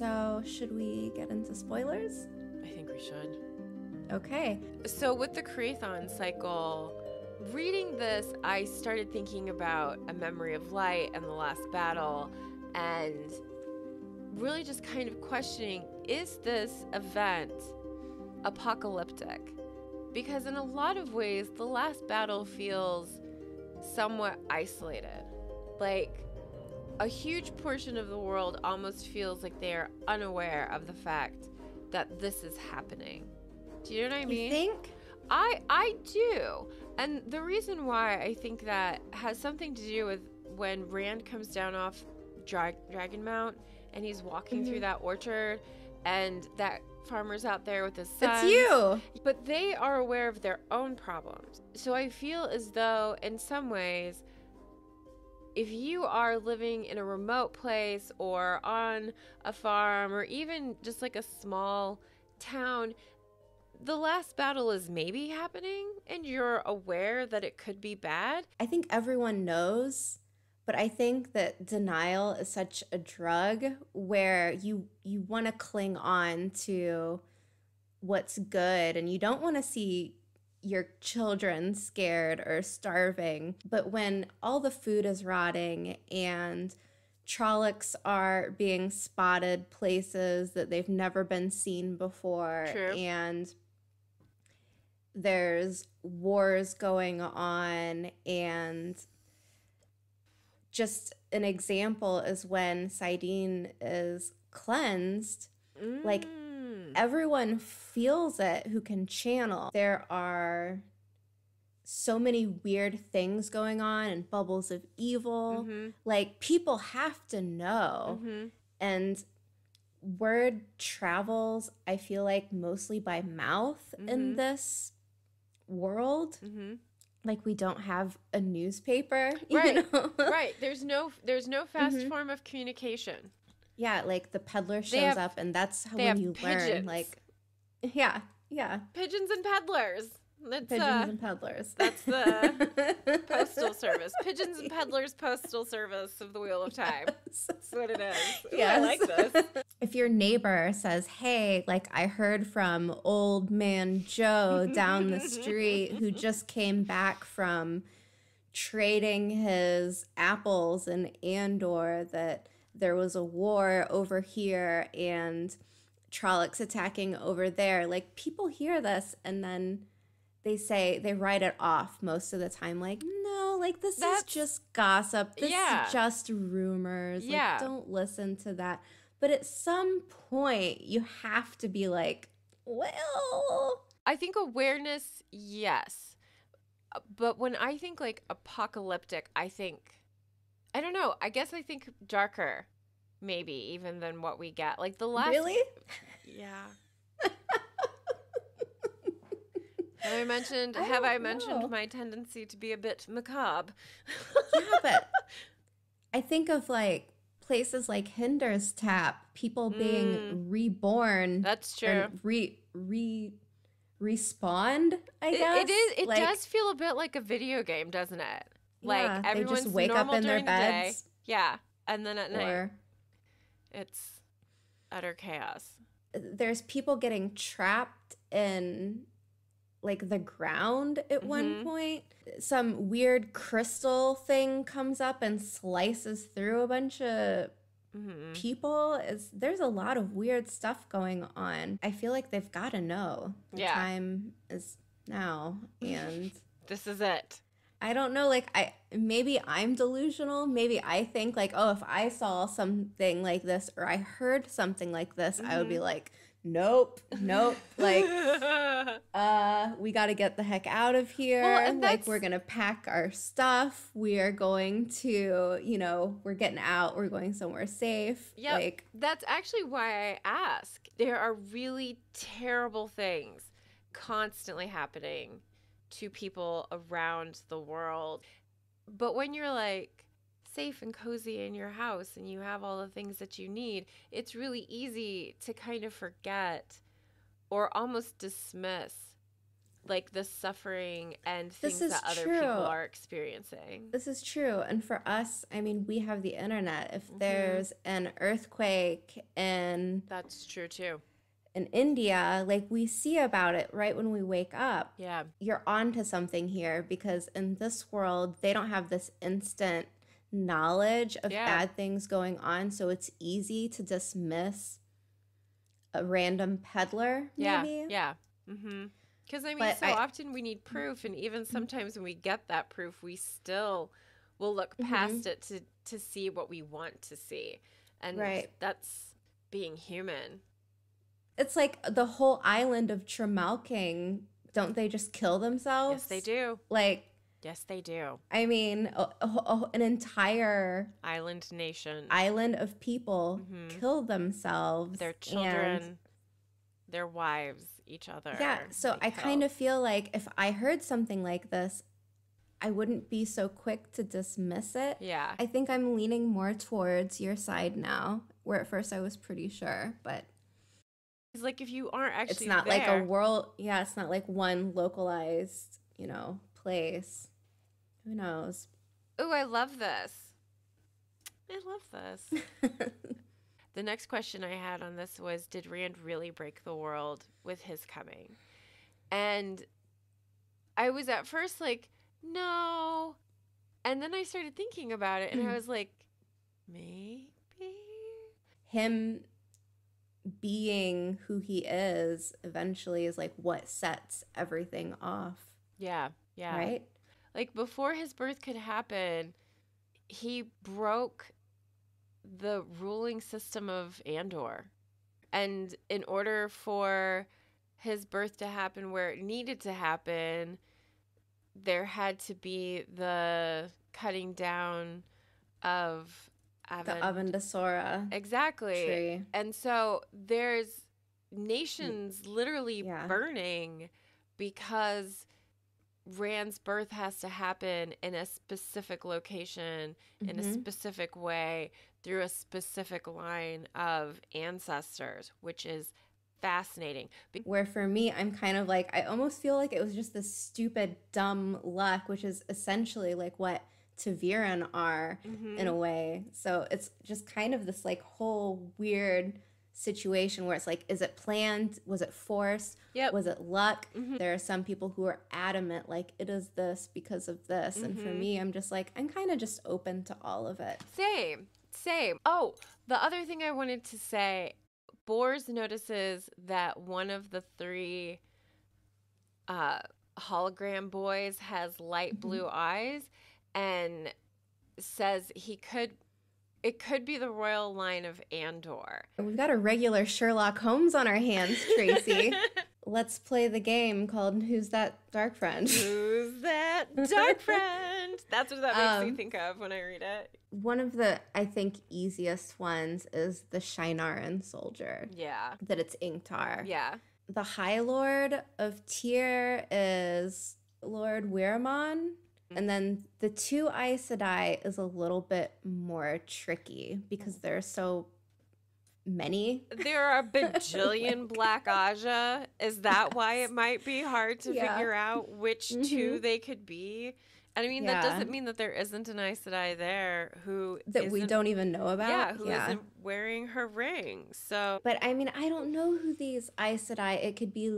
So, should we get into spoilers? I think we should. Okay. So with the Creathon cycle, reading this, I started thinking about A Memory of Light and The Last Battle, and really just kind of questioning, is this event apocalyptic? Because in a lot of ways, The Last Battle feels somewhat isolated. Like, a huge portion of the world almost feels like they are unaware of the fact that this is happening. Do you know what I mean? You think? I do. And the reason why I think that has something to do with when Rand comes down off Dragon Mount and he's walking through that orchard and that farmer's out there with his sons. It's you! But they are aware of their own problems. So I feel as though in some ways, if you are living in a remote place or on a farm or even just like a small town, the last battle is maybe happening and you're aware that it could be bad. I think everyone knows, but I think that denial is such a drug where you want to cling on to what's good and you don't want to see your children scared or starving. But when all the food is rotting and Trollocs are being spotted places that they've never been seen before, True. And there's wars going on, and just an example is when Saidin is cleansed, like everyone feels it who can channel. There are so many weird things going on and bubbles of evil. Like, people have to know. And word travels, I feel like, mostly by mouth in this world. Like, we don't have a newspaper, you know? Right. There's no fast form of communication. Yeah, like the peddler shows up and that's how when you pigeons. learn, like, yeah. Pigeons and peddlers. Pigeons and peddlers. That's the postal service. Pigeons and peddlers postal service of the Wheel of Time. That's what it is. Ooh, I like this. If your neighbor says, hey, like, I heard from old man Joe down the street who just came back from trading his apples in Andor, that there was a war over here and Trollocs attacking over there. Like, people hear this and then they write it off most of the time. Like, no, like, this is just gossip. This is just rumors. Like, don't listen to that. But at some point, you have to be like, well. I think awareness, yes. But when I think, like, apocalyptic, I don't know. I guess I think darker, maybe, even than what we get. Like, the last... Really? Yeah. Have I mentioned my tendency to be a bit macabre? Yeah, but I think of, like, places like Hinder's Tap, people being reborn. That's true. And respawned, I guess. It does feel a bit like a video game, doesn't it? Like, everyone's they just wake up in their beds. Yeah, and then at night, it's utter chaos. There's people getting trapped in, like, the ground at one point. Some weird crystal thing comes up and slices through a bunch of people. There's a lot of weird stuff going on. I feel like they've got to know. The time is now, and this is it. I don't know, like, maybe I'm delusional. Maybe I think, like, oh, if I saw something like this or I heard something like this, I would be like, nope, like, we got to get the heck out of here. Well, like, we're going to pack our stuff. We are going to, we're getting out. We're going somewhere safe. Yeah, like, that's actually why I ask. There are really terrible things constantly happening to people around the world. But when you're, like, safe and cozy in your house and you have all the things that you need, it's really easy to kind of forget or almost dismiss like the suffering and This things is that other true. people are experiencing. This is true. And for us, I mean, we have the internet. If there's an earthquake That's true too. in India, like we see about it right when we wake up. Yeah. You're onto something here because in this world, they don't have this instant knowledge of bad things going on. So it's easy to dismiss a random peddler, maybe. Yeah. Mm-hmm. Because, I mean, But often we need proof, and even sometimes when we get that proof, we still will look past it to see what we want to see. And that's being human. It's like the whole island of Tremalking, don't they just kill themselves? Yes, they do. Like, yes, they do. I mean, an entire island nation, island of people kill themselves. Their children, their wives, each other. Yeah, so I kind of feel like if I heard something like this, I wouldn't be so quick to dismiss it. Yeah. I think I'm leaning more towards your side now, where at first I was pretty sure, but... It's like if you aren't actually It's not there, like a world... Yeah, it's not like one localized, place. Who knows? Oh, I love this. I love this. The next question I had on this was, did Rand really break the world with his coming? And I was at first like, no. And then I started thinking about it, and I was like, maybe? Him being who he is eventually is like what sets everything off. Yeah, yeah. Right? Like before his birth could happen, he broke the ruling system of Andor. And in order for his birth to happen where it needed to happen, there had to be the cutting down of the Avendasora exactly tree. And so there's nations literally burning because Rand's birth has to happen in a specific location, in a specific way, through a specific line of ancestors, which is fascinating. Where for me, I'm kind of like, I almost feel like it was just this stupid, dumb luck, which is essentially like what Taviran are in a way. So it's just kind of this like whole weird situation where it's like, is it planned? Was it forced? Was it luck? There are some people who are adamant like it is this because of this. And for me, I'm just like, I'm kind of just open to all of it. Same. Oh, the other thing I wanted to say, Bors notices that one of the three hologram boys has light blue eyes and says it could be the royal line of Andor. We've got a regular Sherlock Holmes on our hands, Tracy. Let's play the game called Who's That Dark Friend? Who's That Dark Friend? That's what that makes me think of when I read it. One of the, I think, easiest ones is the Shinaran soldier. Yeah. That it's Ingtar. Yeah. The High Lord of Tyr is Lord Wiramon. And then the two Aes Sedai is a little bit more tricky because there are so many. There are a bajillion Black Aja. Is that why it might be hard to figure out which two they could be? And I mean, that doesn't mean that there isn't an Aes Sedai there that we don't even know about. Yeah, who isn't wearing her ring. So, but I mean, I don't know who these Aes Sedai. It could be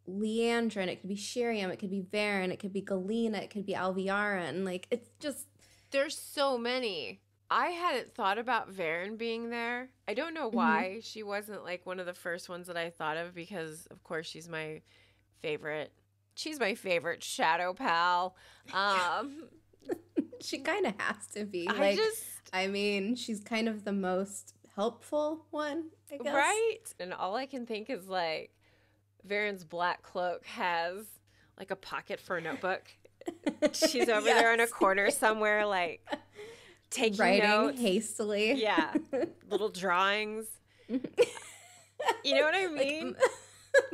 Leandrin, it could be Shiriam, it could be Varen, it could be Galena, it could be Alviaran. Like, it's just... There's so many. I hadn't thought about Varen being there. I don't know why she wasn't, like, one of the first ones that I thought of because, of course, she's my favorite. She's my favorite Shadowpal. She kind of has to be. I mean, she's kind of the most helpful one, I guess. Right? And all I can think is, like, Varen's black cloak has like a pocket for a notebook. She's over there in a corner somewhere, like taking writing notes hastily. Yeah, little drawings. You know what I mean?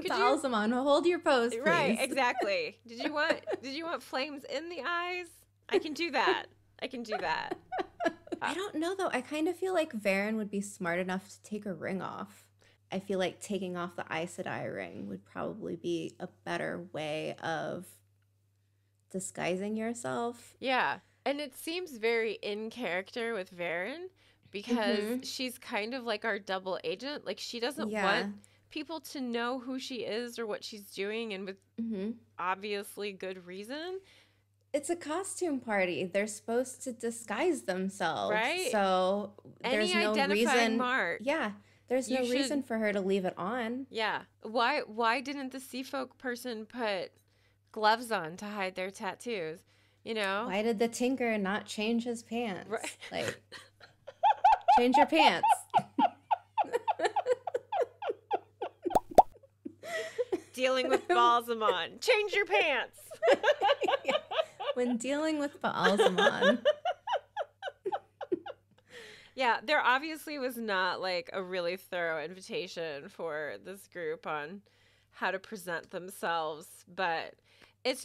Balsamon, hold your pose, please. Right, exactly. Did you want flames in the eyes? I can do that. I don't know though. I kind of feel like Varen would be smart enough to take her ring off. I feel like taking off the Aes Sedai ring would probably be a better way of disguising yourself. Yeah. And it seems very in character with Varen because Mm-hmm. she's kind of like our double agent. Like, she doesn't Yeah. want people to know who she is or what she's doing, and with Mm-hmm. obviously good reason. It's a costume party. They're supposed to disguise themselves. Right? So there's Any no identifying reason. mark. Yeah. There's no You reason should. for her to leave it on. Yeah. Why didn't the sea folk person put gloves on to hide their tattoos? You know? Why did the tinker not change his pants? Right. Like, change your pants. Dealing with Balsamon. Change your pants. Yeah. When dealing with Baalzamon. Yeah, there obviously was not like a really thorough invitation for this group on how to present themselves, but it's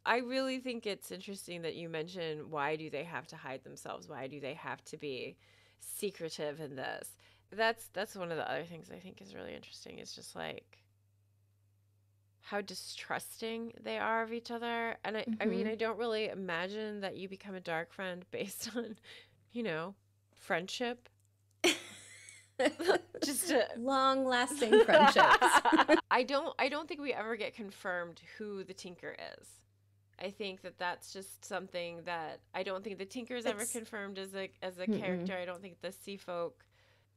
I really think it's interesting that you mentioned, why do they have to hide themselves? Why do they have to be secretive in this? That's one of the other things I think is really interesting. Is just like how distrusting they are of each other. And I mean, I don't really imagine that you become a dark friend based on, you know, friendship. Just a long-lasting friendships. I don't think we ever get confirmed who the Tinker is. I think that that's just something that I don't think the Tinker is ever confirmed as a character. I don't think the Sea Folk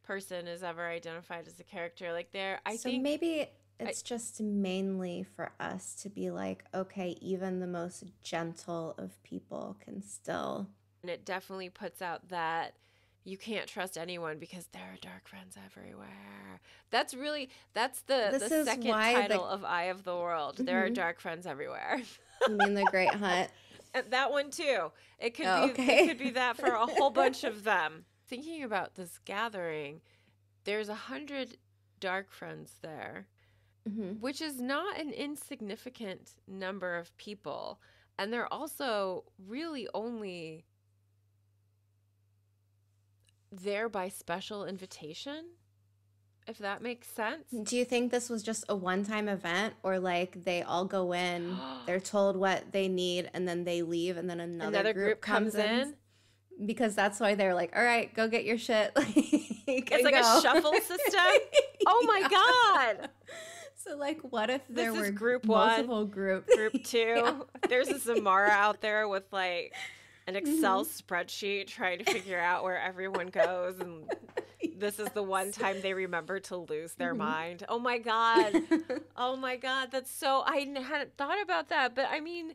person is ever identified as a character. Like, I think maybe it's just mainly for us to be like, okay, even the most gentle of people can still. And it definitely puts out that you can't trust anyone because there are dark friends everywhere. That's the second title of Eye of the World. There are dark friends everywhere. You mean the Great Hunt? And that one too. It could be that for a whole bunch of them. Thinking about this gathering, there's 100 dark friends there, which is not an insignificant number of people. And they're also really only there by special invitation, if that makes sense. Do you think this was just a one-time event, or like they all go in, they're told what they need, and then they leave, and then another group comes in? Because that's why they're like, all right, go get your shit. It's like a shuffle system. Oh my God. So like, what if there were group multiple one, groups? Group two. Yeah. There's a Zamara out there with like an Excel spreadsheet trying to figure out where everyone goes, and this is the one time they remember to lose their mind. Oh my God. Oh my God. That's so, I hadn't thought about that, but I mean,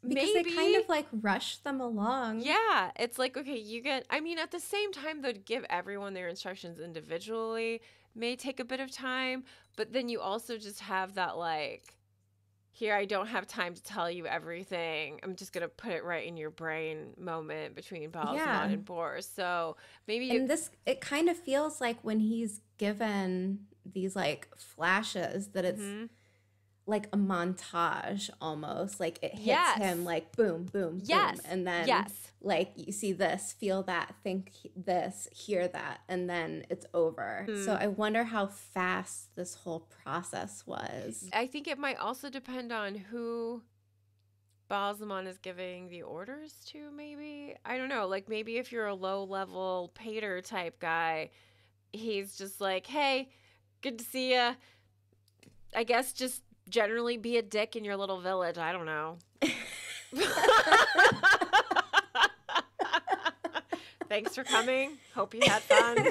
because maybe they kind of like rush them along. Yeah. It's like, okay, I mean, at the same time, though, to give everyone their instructions individually may take a bit of time, but then you also just have that like, here, I don't have time to tell you everything. I'm just going to put it right in your brain moment between Balsamon and Bor. So maybe... And it kind of feels like when he's given these like flashes that it's like a montage almost. Like it hits him like boom, boom, boom. And then like you see this, feel that, think this, hear that, and then it's over. So I wonder how fast this whole process was. I think it might also depend on who Balsamon is giving the orders to, maybe. I don't know. Like, maybe if you're a low-level Pater type guy, he's just like, hey, good to see ya. I guess just generally be a dick in your little village. I don't know. Thanks for coming. Hope you had fun.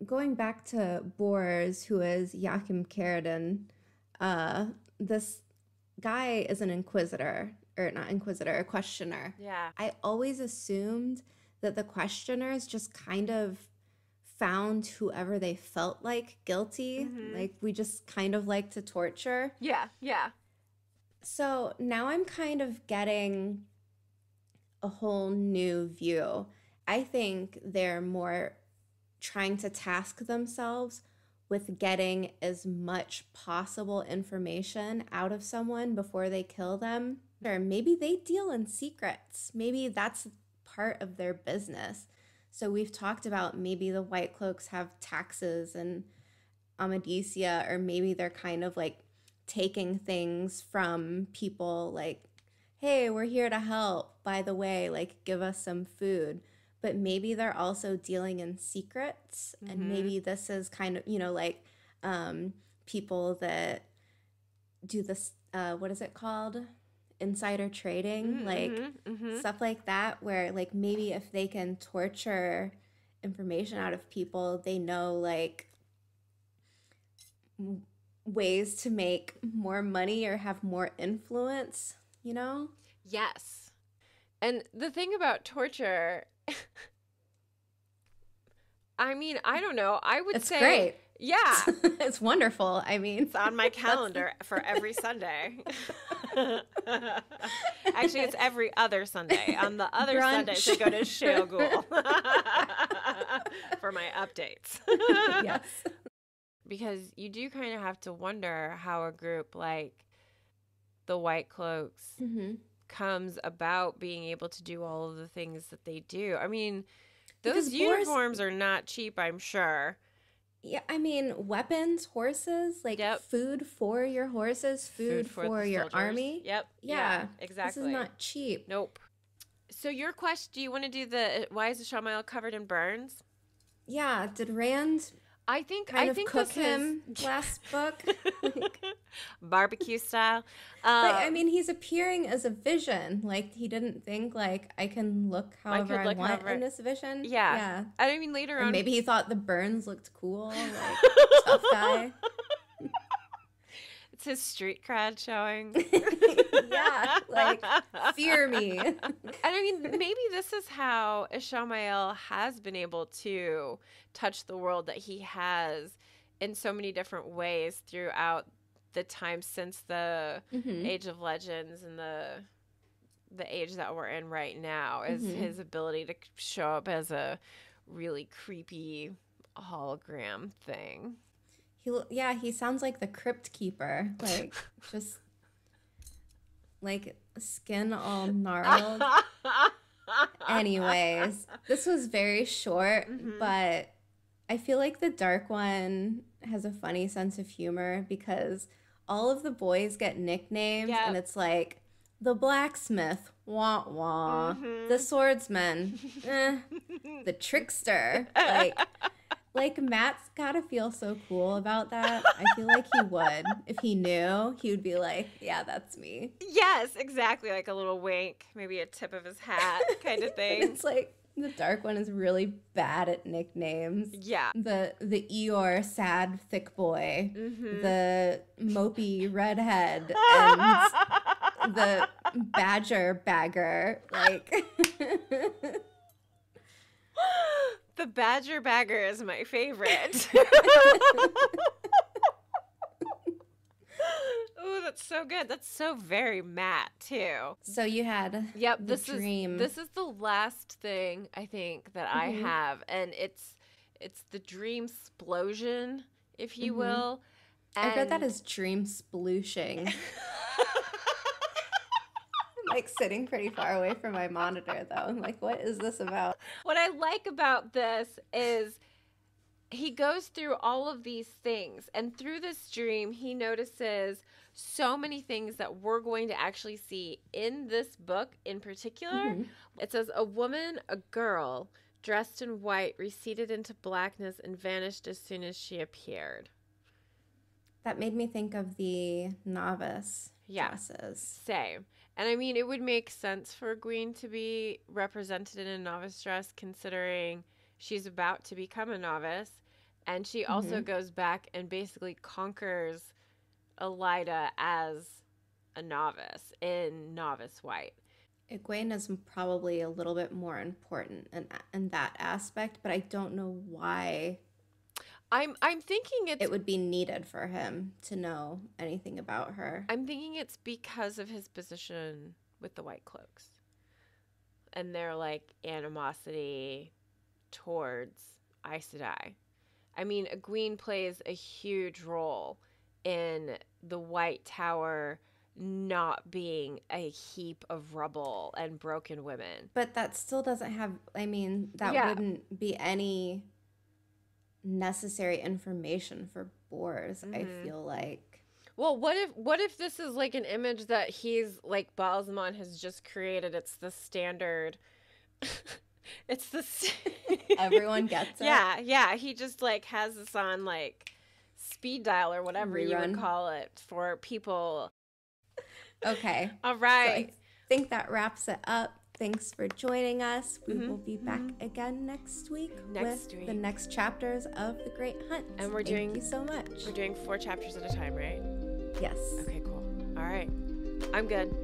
Going back to Bors, who is Joachim Carradine, this guy is an inquisitor, or not inquisitor, a questioner. Yeah. I always assumed that the questioners just kind of found whoever they felt like guilty. Like, we just kind of like to torture. Yeah, yeah. So now I'm kind of getting a whole new view. I think they're more trying to task themselves with getting as much possible information out of someone before they kill them. Or maybe they deal in secrets. Maybe that's part of their business. So we've talked about maybe the White Cloaks have taxes and Amadisia, or maybe they're kind of like taking things from people, like, hey, we're here to help. By the way, like, give us some food. But maybe they're also dealing in secrets. And maybe this is kind of, like people that do this, what is it called? Insider trading, like stuff like that, where like maybe if they can torture information out of people, they know like ways to make more money or have more influence, Yes. And the thing about torture, I mean, I don't know. I would say great. Yeah. It's wonderful. I mean, it's on my calendar for every Sunday. Actually, it's every other Sunday. On the other Sundays, I go to Shadowpal for my updates. Yes. Because you do kind of have to wonder how a group like the White Cloaks comes about being able to do all of the things that they do. I mean, those uniforms are not cheap, I'm sure. Yeah, I mean, weapons, horses, like food for your horses, food for your army. Yep. Yeah, exactly. This is not cheap. Nope. So your question, do you want to do why is the Shadowpal covered in burns? Yeah, did Rand I think cook him last book? Barbecue style. But I mean, he's appearing as a vision. Like, he didn't think, like, I can look however I want in this vision. Yeah. I mean, later on. Maybe he thought the burns looked cool. Like, tough guy. It's his street cred showing. Yeah, like, fear me. And I mean, maybe this is how Ishamael has been able to touch the world that he has in so many different ways throughout the time since the Age of Legends and the age that we're in right now, is his ability to show up as a really creepy hologram thing. He sounds like the Crypt Keeper, like just like skin all gnarled. Anyways, this was very short, but I feel like the Dark One has a funny sense of humor because all of the boys get nicknames, and it's like the blacksmith, wah wah, the swordsman, the trickster, like Matt's gotta feel so cool about that. I feel like he would. If he knew, he would be like, yeah, that's me. Yes, exactly. Like a little wink, maybe a tip of his hat kind of thing. It's like the Dark One is really bad at nicknames. Yeah. The Eeyore sad thick boy, the mopey redhead, and the badger bagger. Like the badger bagger is my favorite. Ooh, that's so good. That's so very Matt too. So you had this dream. This is the last thing I think that I have, and it's the dream splosion, if you will. And I read that as dream splooshing. I'm like sitting pretty far away from my monitor though. I'm like, what is this about? What I like about this is he goes through all of these things, and through this dream, he notices so many things that we're going to actually see in this book in particular. It says, a woman, a girl, dressed in white, receded into blackness and vanished as soon as she appeared. That made me think of the novice dresses. Same. And I mean, it would make sense for Gwyn to be represented in a novice dress, considering she's about to become a novice. And she also goes back and basically conquers Elida as a novice in novice white. Egwene is probably a little bit more important in that aspect, but I don't know why. I'm thinking it would be needed for him to know anything about her. I'm thinking it's because of his position with the White Cloaks and their like animosity towards Aes Sedai. I mean, Egwene plays a huge role in the White Tower not being a heap of rubble and broken women. But that still doesn't have, I mean, that Yeah. wouldn't be any necessary information for Bors, I feel like. Well, what if this is like an image that he's like Balsamon has just created? It's the standard. It's the Everyone gets it. Yeah. He just like has this on like speed dial or whatever you would call it for people. Okay. All right. So I think that wraps it up. Thanks for joining us. We will be back again next week with the next chapters of The Great Hunt. And Thank you so much. We're doing 4 chapters at a time, right? Yes. Okay, cool. All right. I'm good.